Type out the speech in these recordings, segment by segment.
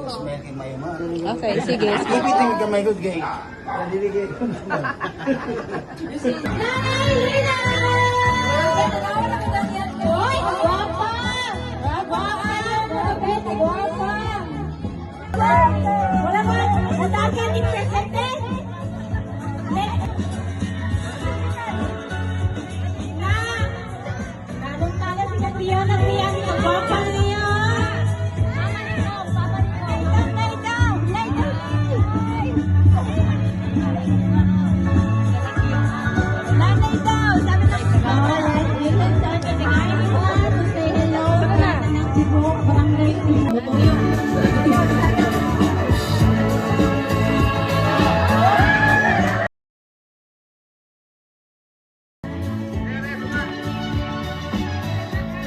Okay, sige. Ipitin ka may good gay. Diligay ko naman. Hoy, guwapa! Guwapa! Guwapa! Wala ba? Natake ang presente? Nanong kala sila Pion ang Riyan ng guwapa niya. Nanay daw, sabi ng alright, you can start the to say hello. Ng Tibok, Barangay Tibok.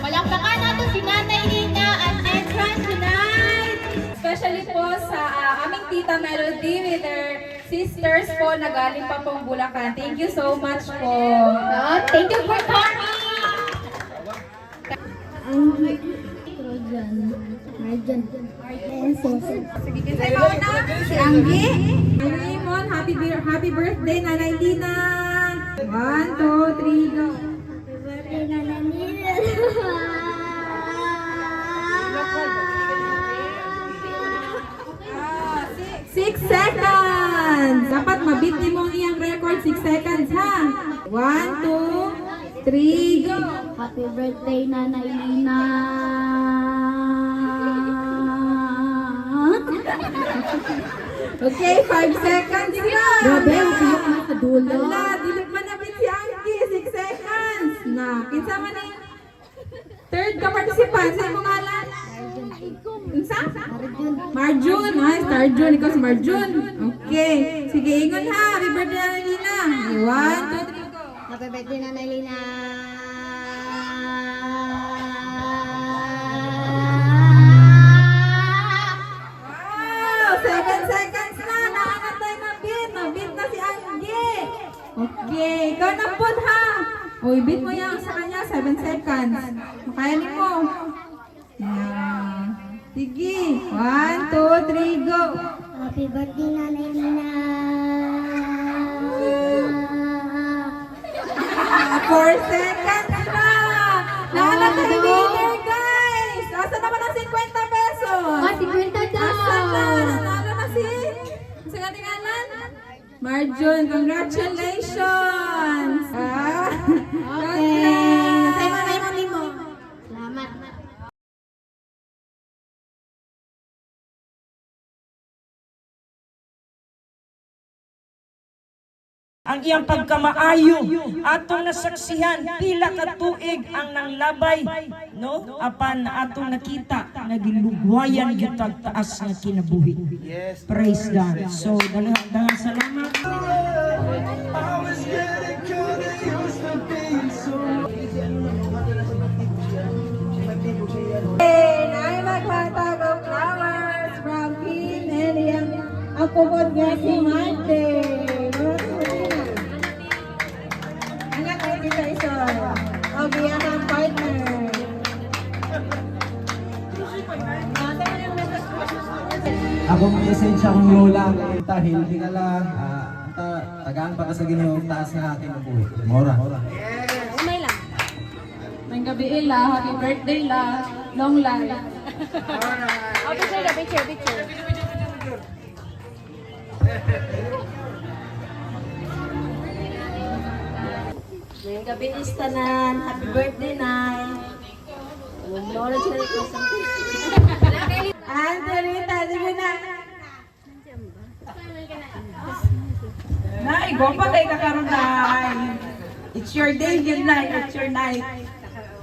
Palakpakan natin si Nanay Nina at entrance tonight. Especially po sa aming Tita Melody with her sisters po na galing pa pong Bulacan. Thank you so much po. Thank you for coming. Sige, say mauna. Si Anggi. Raymond, happy birthday, Nanay Lina. 1, 2, 3, go. 6 seconds! Dapat mabit ni mo ang iyang record. 6 seconds, ha? 1, 2, 3, go! Happy birthday, Nanay Lina. Okay, 5 seconds, go! Grabe, ang tiyak na sa dulo. Wala, dilit man nabit si Anggi. 6 seconds! Na, kinsa man na yung third ka participant. Sa mo ngalan? Kinsa? Marjun. Ay, Star Jun. Ikaw si Marjun. Okay. Sige, ingon ha. Happy birthday, Nanay Lina. 1, 2, 3, go. Happy birthday, Nanay Lina. Wow! 7 seconds na. Naangat tayo mabit. Mabit na si Anggi. Okay. Ikaw na po ha. Uy, beat mo yan sa kanya. 7 seconds. Makayanin mo. Yeah. Sige. 1, 2, 3, go. Happy birthday, Nanay Lina. 4 seconds na. Nahanap tayo winner, guys. Asa naman ang 50 pesos? 50 daw. Asa na? Nanalo na si... Sa katingalan? Marjun, congratulations! Okay. Say mo, Limo. Salamat. Ang iyang pagkamaayo atong nasaksihan pila ka tuig ang nanglabay no apan atong nakita nagilugwayan gyud tag taas nga kinabuhi. Praise God. So daghang salamat. Ay maghatag og flowers from King and iyang ang pugod nga si Marte. Anak ko kita iso. O biya kang partner. Akong message akong lola. Hindi ka lang. Tagaan pa ka sa Ginoo. Taas na aking mabuhi. Mora. Umay lang. May gabi ila, happy birthday la, long life. Oh, picture. May gabi istanan. Happy birthday, Nay. Lord, siya ko sa Angelita, sige na. Nay, gopa kay kakaroon Nay. It's your day, yun Nay. It's your night.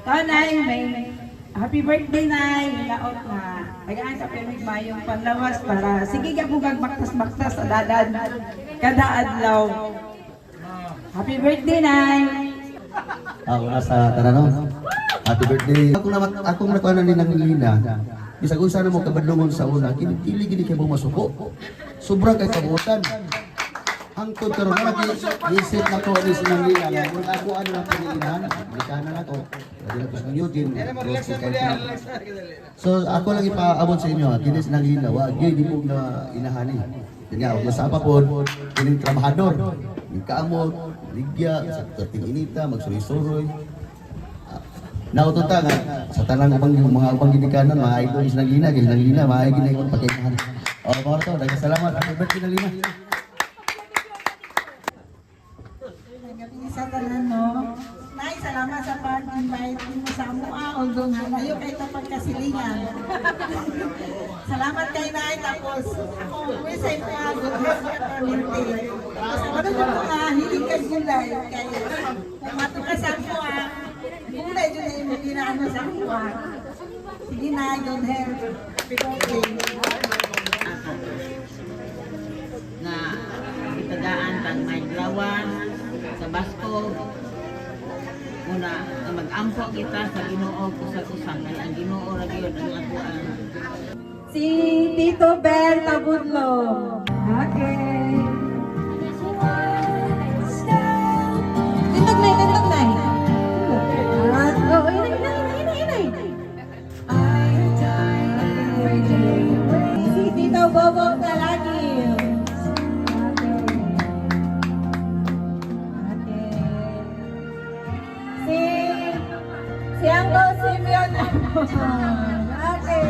Ito Nay, may happy birthday Nay. Laot na. Tagaan sa Pemig Mayong panlawas para sige ka po baktas-baktas sa dadan. Kada adlaw. Happy birthday Nay. Ako na sa Taranong. Happy birthday. Akong nakuha na ni ng Lina. Bisag kung sana mo kabadlungon sa una, kinitili gini kayo masuko. Sobrang kay kabutan. Hangtod karon na isip na ko ni sinang lila nga kung ako ano ang pinilihan, bikana na ko. Dili ko sa Eugene. So ako lang ipaabot sa inyo, kini sinang lila wa gyud di mo na inahani. Kanya og sa papod, kining trabahador. Kaamot, ligya, sa kating inita, magsuroy-suroy. Nautunta nga, sa tanang mga ubang ginikanan, mga idol sinang lina, kaya sinang lina, mga ginay kong pagkainahan. O, mga ito, nagkasalamat. Happy birthday na lina. Sa tanan, no? Nay, salamat sa pag-invite mo sa mua. Although nga, layo kayo ito pagkasilingan. Salamat kay Nay. Tapos, ako, may sa ito nga, good health ka permanente. Tapos, ano yung mga hiling kay gulay? Kaya, kung matuka sa mua, gulay dyan na yung magkinaano sa mua. Sige, Nay, good health. Happy birthday. Na itagaan kang may lawan sa Basko muna na mag-ampo kita sa Ginoo kusag-usang kay ang Ginoo ra gyud ang atuan. Si Tito Bel Tabudlo. Okay. Tintog na, tintog na. Oh, inay. Si Tito Bobong Galagil. Si Uncle Simeon. Okay.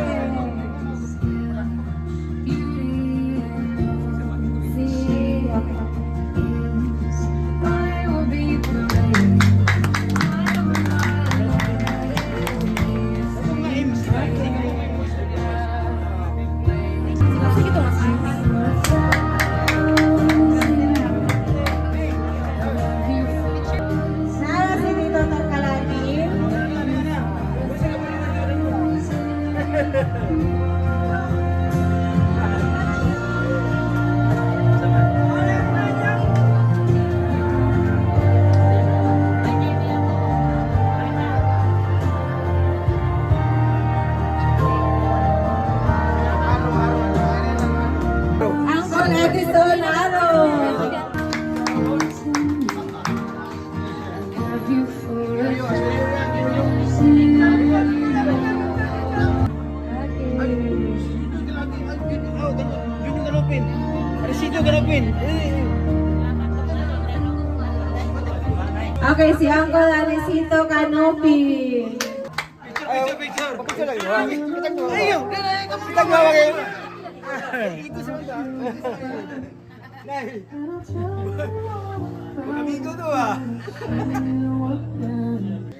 Sana si Tito Tangkalagin. Uncle Edison Aro. Okay, si Uncle Anisito Canopi.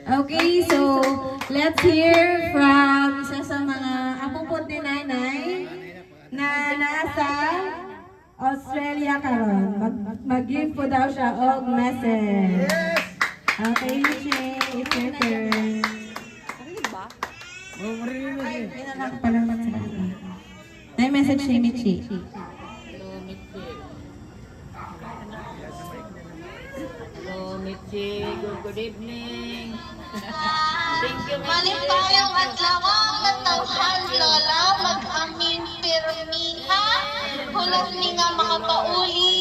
Okay, so let's hear from isa sa mga apupod ni Nanay na nasa Australia karon. Mag-give po daw siya og message. Okay, Michi, it's your turn. Ay, pinanang pala sa kanila. May message si Michi. Hello, Michi. Good evening. Thank you, Michi. Malipayong adlaw ang tawhal lola mag-amin pirmiha hulog ni nga makapauli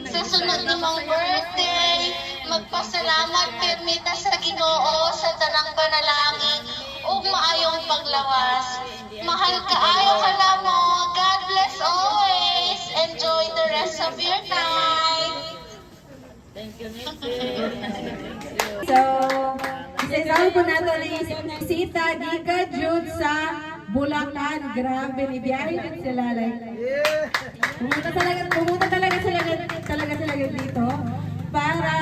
sa sunod nimong birthday magpasalamat pirmita sa Ginoo sa tanang panalangin ug maayong paglawas. Mahal kaayo ka namo. God bless always. Enjoy the rest of your night. Thank you, Michi. So, isa-isaw po nato ni Sita Dika Jude sa Bulacan. Grabe, ni biyahe din sila. Like, pumunta talaga sila dito para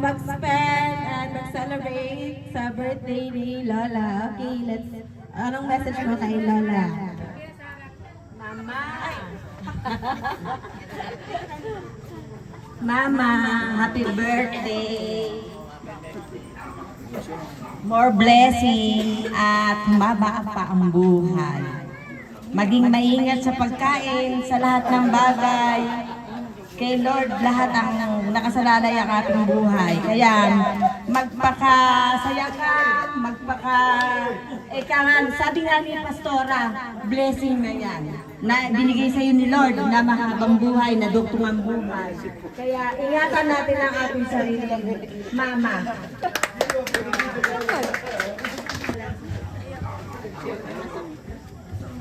mag-spend and mag-celebrate sa birthday ni Lola. Okay, anong message mo kay Lola? Mama, happy birthday. More blessing at maba pa ang buhay. Maging maingat sa pagkain, sa lahat ng bagay. kay Lord lahat ang nakasalalay ang ating buhay. Kaya magpakasaya ka, sabi nga ni Pastora, blessing na yan. Na binigay sa iyo ni Lord na mahabang buhay, na dugtungang buhay. Kaya ingatan natin ang ating sarili, Mama.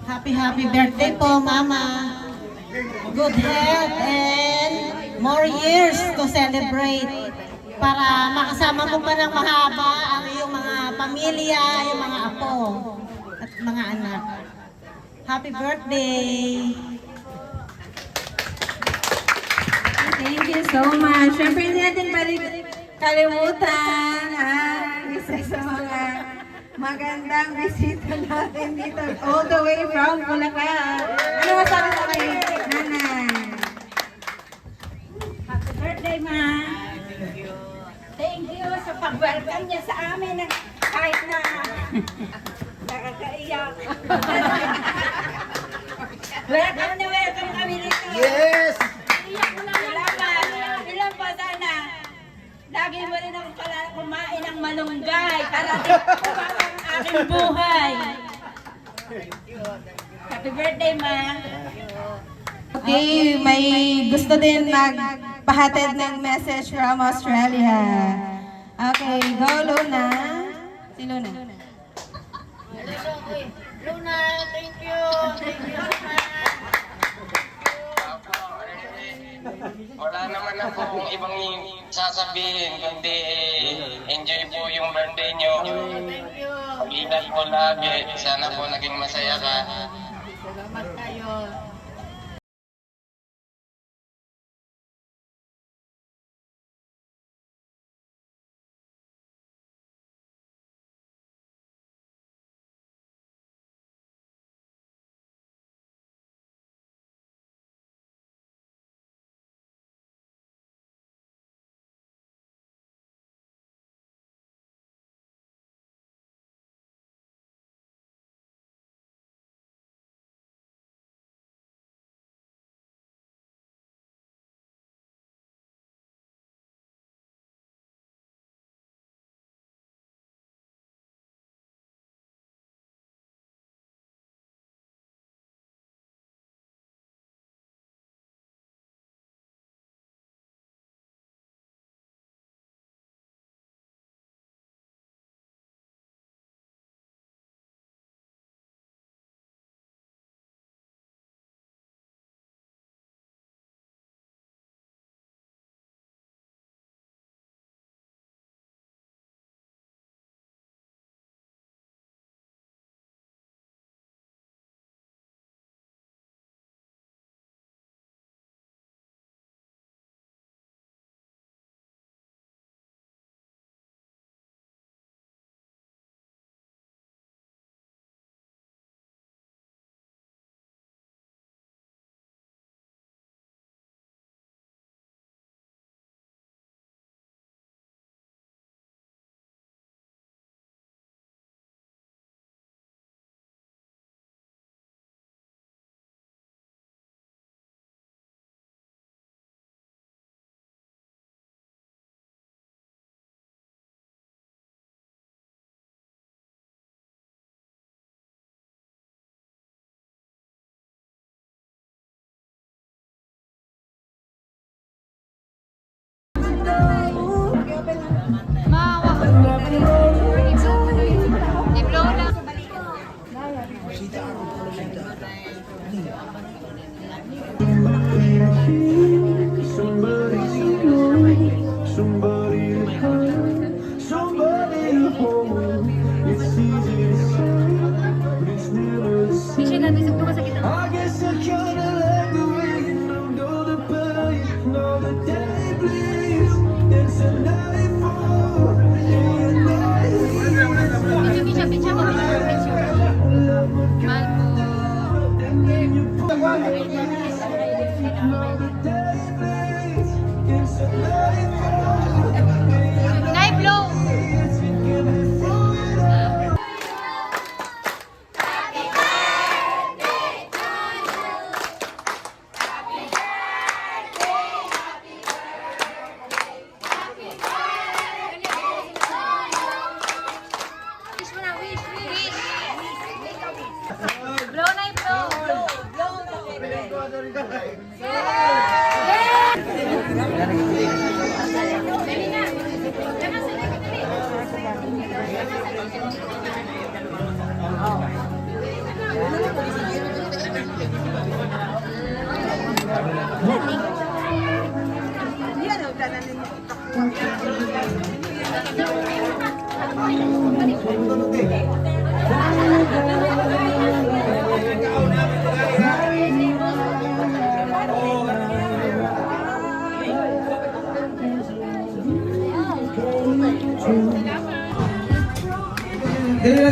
Happy birthday po, Mama. Good health and more years to celebrate para makasama mo pa ng mahaba ang iyong mga pamilya, yung mga apo at mga anak. Happy birthday! Thank you so much. Siyempre hindi natin kalimutan isa sa mga magandang bisita natin dito all the way from Bulacan. Ano masabi mo kay Nanay? Happy birthday, Ma! Thank you sa pag-welcome niya sa amin kahit na nakakaiyak. Welcome na welcome kami dito. Yes! Ilan pa sana? Lagi mo rin ako pala kumain ng malunggay para di kumama ang aking buhay. Happy birthday, Ma! Okay, may gusto din magpahatid ng message from Australia. Okay, go Luna. Si Luna. Luna, thank you. Thank you, Luna. Wala naman akong ibang sasabihin, kundi enjoy po yung birthday nyo. Thank you. Pag-ingat po lagi. Sana po naging masaya ka. Salamat kayo.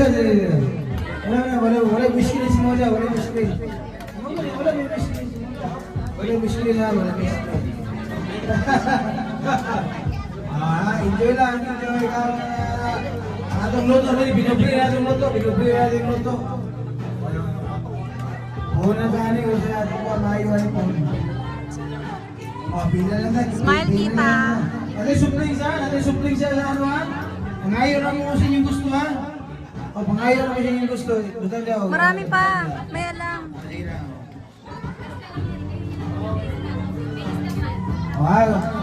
Dali lang. Wala muskil si Moja, wala muskil. Wala muskil na, wala muskil. Enjoy lang, enjoy ka. Atong luto rin, binubli natin luto. Una gani ko sa ating pamahiwan po. Pila lang na. Smile, tita. Natin supling siya sa ano ha? Pangayon lang mo sa inyong gusto ha? O pangayon lang mo sa inyong gusto. Marami pa. May alam. Wow.